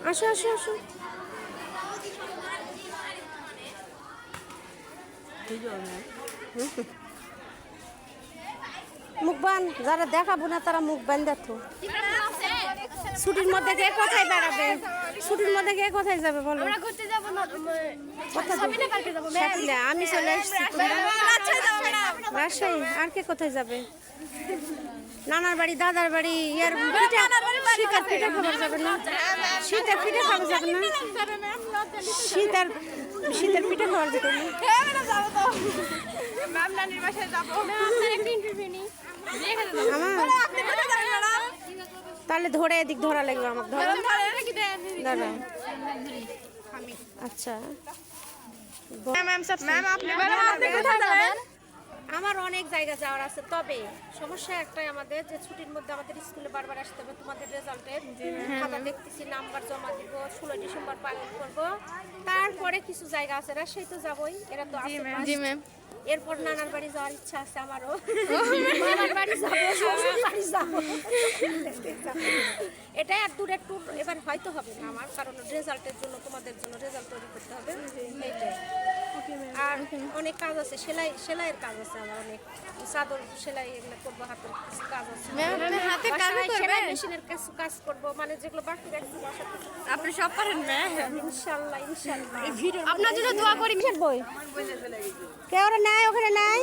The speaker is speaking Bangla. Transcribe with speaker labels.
Speaker 1: আসো আসো আসো। মুখ বান, যারা দেখাবো না তারা মুখ বান দেখো। ছুটির মধ্যে কে কোথায় বেড়াবে? ছুটির মধ্যে কে কোথায় যাবে বলো?
Speaker 2: ঘুরতে যাবো না,
Speaker 1: সাথীরা, আমি চলে এসেছি। রাজশাহী। আর কে কোথায় যাবে? নানার বাড়ি, দাদার বাড়ি, ইয়ার পিঠা, শীতের পিঠা খাবার যাবে না? শীতের পিঠা খাবার যাবে না? শীতের পিঠা খাবার যাবে না? তাহলে ধরে এদিক ধরা লাগবে আমাকে। দাঁড়া। আচ্ছা, আমার অনেক জায়গা যাওয়ার আছে, তবে সমস্যা একটাই আমাদের, যে ছুটির মধ্যে আমাদের স্কুলে বারবার আসতে হবে। তোমাদের রেজাল্টের খাতা দেখতেছি, নাম্বার জমা দিব, 16 ডিসেম্বর পালন করব। তারপরে কিছু জায়গা আছে, রাজশাহী তো যাবোই, এরা তো আছে। এরপর নানার বাড়ি যাওয়ার ইচ্ছা আছে আমারও, মামার বাড়ি যাবো, শ্বশুর বাড়ি যাবো। এটাই আর দূরের ট্যুর এবার হয়তো হবে না আমার, কারণ রেজাল্টের জন্য, তোমাদের জন্য রেজাল্ট তৈরি করতে হবে, এইটাই। আর অনেক কাজ আছে, সেলাইয়ের কাজ আছে আমার, অনেক চাদর সেলাই এগুলো করবো, হাতের কিছু কাজ আছে, সেলাই মেশিনের কিছু কাজ করবো, মানে যেগুলো বাকি রাখছি বাসার।
Speaker 2: আপনি সব পারেন না?
Speaker 1: ইনশাল্লাহ ইনশাল্লাহ।
Speaker 2: আপনার জন্য দোয়া করি।
Speaker 1: বই কেউ নাই, ওখানে নাই।